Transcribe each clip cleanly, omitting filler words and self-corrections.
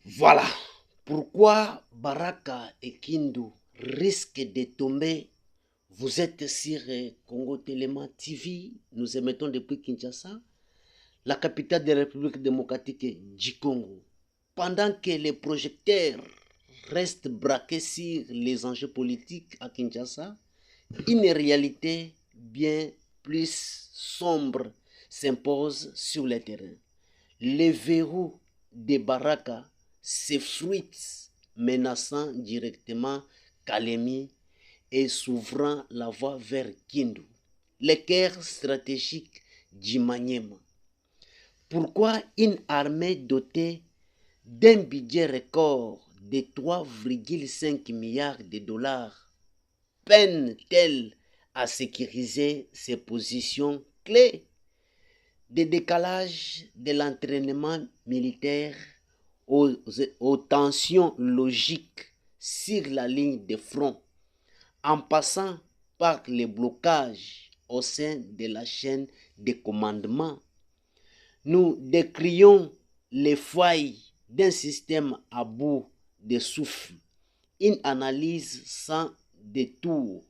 Voilà pourquoi Baraka et Kindu risquent de tomber. Vous êtes sur Congo Téléma TV. Nous émettons depuis Kinshasa, la capitale de la République démocratique du Congo. Pendant que les projecteurs restent braqués sur les enjeux politiques à Kinshasa, une réalité bien plus sombre s'impose sur le terrain. Les verrous de Baraka s'effritent, menaçant directement Kalemi et s'ouvrant la voie vers Kindu, le cœur stratégique du Maniema. Pourquoi une armée dotée d'un budget record de 3,5 milliards de dollars peine-t-elle à sécuriser ses positions clés? Des décalages de l'entraînement militaire aux tensions logiques sur la ligne de front, en passant par les blocages au sein de la chaîne de commandement. Nous décrions les failles d'un système à bout de souffle, une analyse sans détour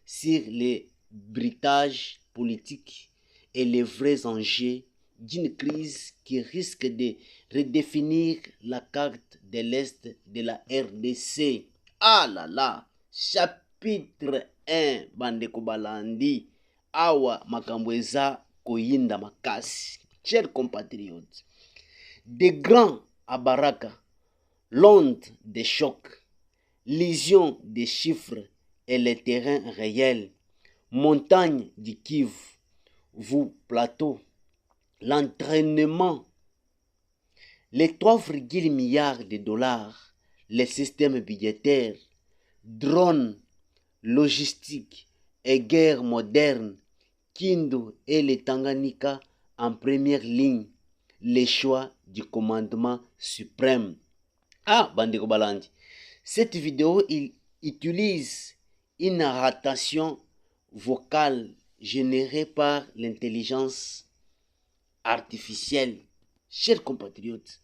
sur les bruitages politiques et les vrais enjeux d'une crise qui risque de redéfinir la carte de l'Est de la RDC. Ah là là, chapitre 1, Bandeko Balandi, Awa Makambweza Koyinda Makasi. Chers compatriotes, des grands à Baraka, l'onde des chocs, lésion des chiffres et les terrains réels, montagne du Kivu, vous plateau, l'entraînement, les 3,5 milliards de dollars, les systèmes budgétaires, drones, logistique et guerre moderne, Kindu et les Tanganyika en première ligne, les choix du commandement suprême. Ah, Bandeko Balandi, cette vidéo il utilise une narration vocale générée par l'intelligence artificielle. Chers compatriotes,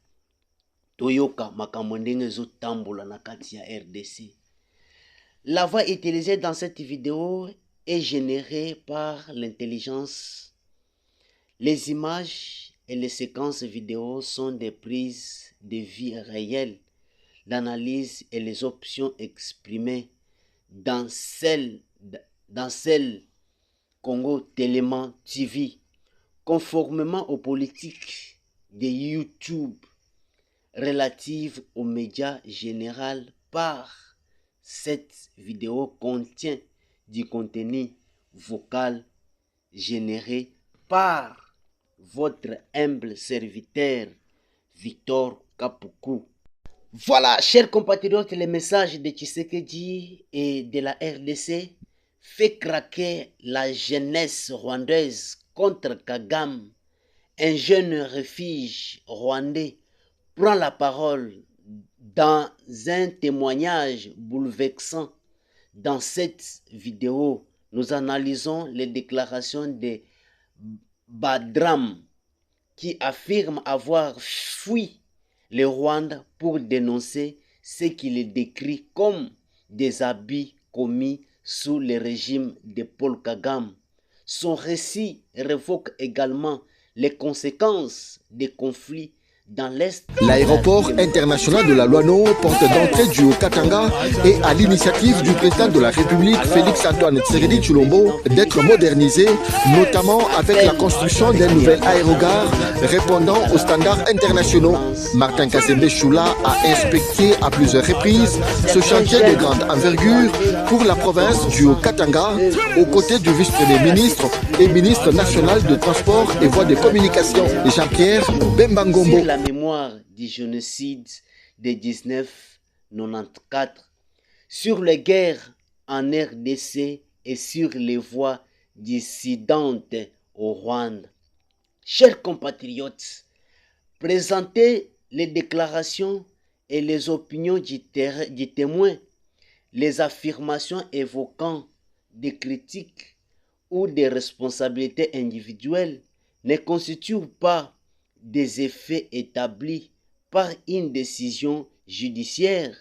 Toyoka Makamondenge zo tambola na kati ya RDC. La voix utilisée dans cette vidéo est générée par l'intelligence. Les images et les séquences vidéo sont des prises de vie réelles, l'analyse et les options exprimées dans celle Congo Téléma TV, conformément aux politiques de YouTube relatives aux médias généraux. Par cette vidéo contient du contenu vocal généré par votre humble serviteur Victor Kapuku. Voilà, chers compatriotes, le message de Tshisekedi et de la RDC fait craquer la jeunesse rwandaise contre Kagame. Un jeune refuge rwandais prend la parole dans un témoignage bouleversant. Dans cette vidéo, nous analysons les déclarations de Badram qui affirme avoir fui le Rwanda pour dénoncer ce qu'il décrit comme des abus commis sous le régime de Paul Kagame. Son récit révoque également les conséquences des conflits dans l'Est. L'aéroport international de la Luano, porte d'entrée du Haut-Katanga, est à l'initiative du président de la République, Félix-Antoine Tshisekedi Tshilombo, d'être modernisé, notamment avec la construction d'un nouvel aérogare répondant aux standards internationaux. Martin Kazembe Choula a inspecté à plusieurs reprises ce chantier de grande envergure pour la province du Haut-Katanga, aux côtés du vice-premier ministre et ministre national de Transport et Voies de Communication, Jean-Pierre Bembangombo. La mémoire du génocide de 1994, sur les guerres en RDC et sur les voies dissidentes au Rwanda. Chers compatriotes, présentez les déclarations et les opinions du témoin, les affirmations évoquant des critiques ou des responsabilités individuelles ne constituent pas des effets établis par une décision judiciaire.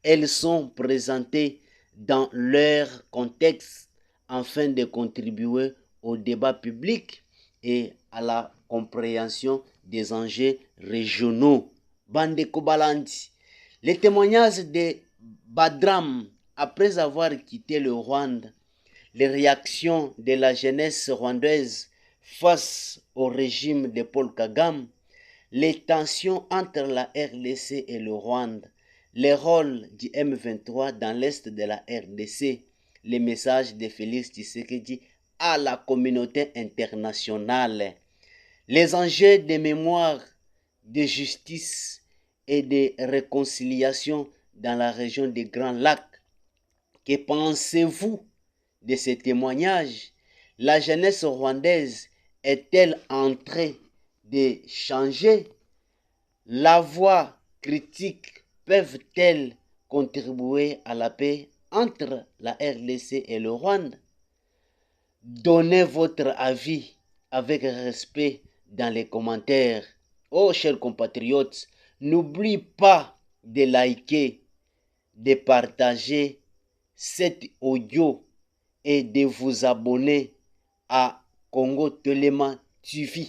Elles sont présentées dans leur contexte afin de contribuer au débat public et à la compréhension des enjeux régionaux. Bandeko Balandi. Les témoignages de Badram après avoir quitté le Rwanda, les réactions de la jeunesse rwandaise face au régime de Paul Kagame, les tensions entre la RDC et le Rwanda, le rôle du M23 dans l'est de la RDC, les messages de Félix Tshisekedi à la communauté internationale, les enjeux de mémoire, de justice et de réconciliation dans la région des Grands Lacs. Que pensez-vous de ces témoignages? La jeunesse rwandaise est-elle en train de changer? La voix critique peuvent-elles contribuer à la paix entre la RDC et le Rwanda? Donnez votre avis avec respect dans les commentaires. Oh, chers compatriotes, n'oubliez pas de liker, de partager cet audio et de vous abonner à Congo Telema TV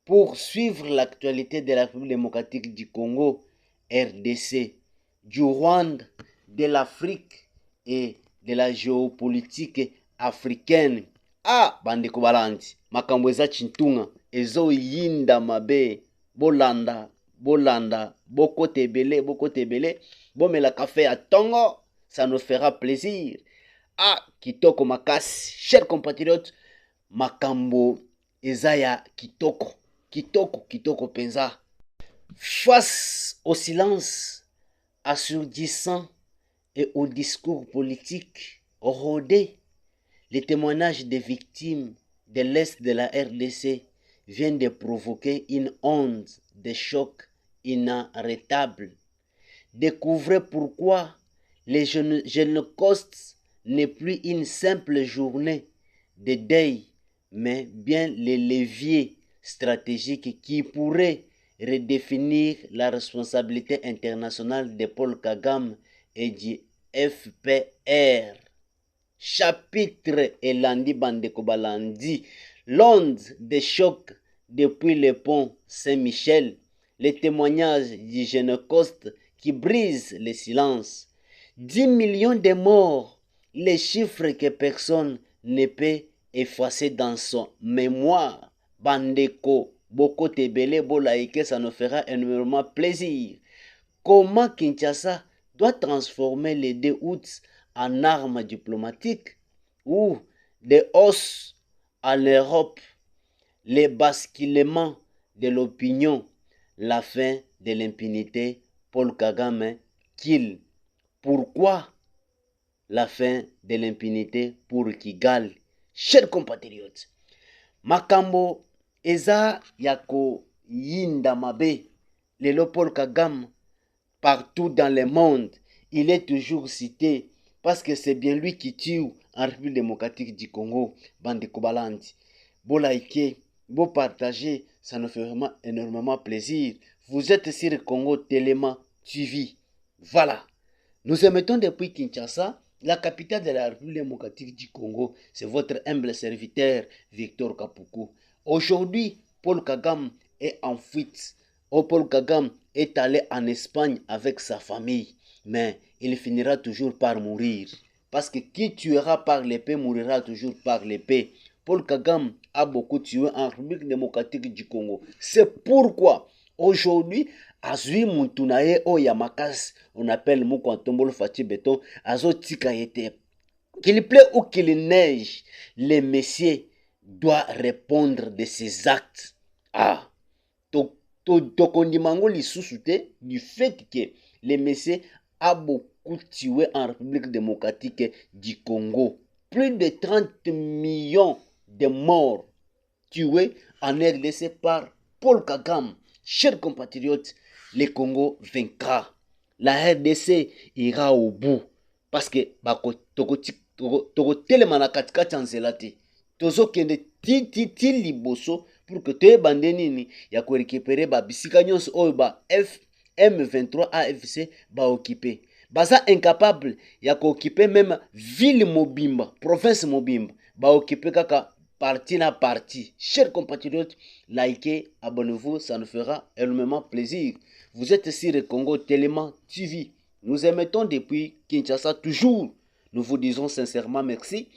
pour suivre l'actualité de la République démocratique du Congo, RDC, du Rwanda, de l'Afrique et de la géopolitique africaine. Ah, bandeko balandi, makambo eza chintunga, ezo yinda mabe, bolanda, bokote ebele, bomela café à tongo, ça nous fera plaisir. Ah, kitoko makasi, chers compatriotes, makambo eza ya kitoko penza. Face au silence assourdissant et au discours politique rodé, les témoignages des victimes de l'Est de la RDC viennent de provoquer une onde de choc inarrêtable. Découvrez pourquoi les Genocostes n'est plus une simple journée de deuil, mais bien le levier stratégique qui pourrait redéfinir la responsabilité internationale de Paul Kagame et du FPR. Chapitre Elandi Bandeko Balandi, l'onde de choc depuis le pont Saint-Michel, les témoignages du Génocoste qui brisent le silence. 10 millions de morts, les chiffres que personne ne peut effacer dans son mémoire. Bandeko, Boko Tebele, Bolaïke, ça nous fera énormément plaisir. Comment Kinshasa doit transformer les 2 août en armes diplomatiques ou des os en Europe, les basculements de l'opinion, la fin de l'impunité, Paul Kagame kill. Pourquoi la fin de l'impunité pour Kigali? Chers compatriotes, makambo eza yako yinda mabe, lelo Paul Kagame partout dans le monde, il est toujours cité parce que c'est bien lui qui tue en République démocratique du Congo. Bandeko Balandi, beau liker, beau partager, ça nous fait vraiment énormément plaisir. Vous êtes sur Congo Telema TV. Voilà. Nous émettons depuis Kinshasa, la capitale de la République démocratique du Congo. C'est votre humble serviteur, Victor Kapuku. Aujourd'hui, Paul Kagame est en fuite. Paul Kagame est allé en Espagne avec sa famille. Mais il finira toujours par mourir. Parce que qui tuera par l'épée mourra toujours par l'épée. Paul Kagame a beaucoup tué en République démocratique du Congo. C'est pourquoi aujourd'hui, Azui Muntunaye Oyamakas, on appelle Moukantombolo Fati Béton, Azo Tikayete. Qu'il plaît ou qu'il neige, le messieurs doit répondre de ses actes. Ah, Tokondimango Lissousouté, du fait que le messieurs a beaucoup tué en République démocratique du Congo. Plus de 30 millions de morts tués en RDC par Paul Kagame. Chers compatriotes, le Congo vaincra. La RDC ira au bout. Parce que toko telema na katikati ya nzela te. Tozokende ti liboso pour que toyebande nini ya korécupérer babisika nyonso oyo ba M23 AFC baoccupe. Baza incapable ya kooccuper même ville mobimba, province mobimba, baoccuper kaka parti na parti. Chers compatriotes, likez, abonnez-vous, ça nous fera énormément plaisir. Vous êtes sur le Congo Téléma TV. Nous émettons depuis Kinshasa toujours. Nous vous disons sincèrement merci.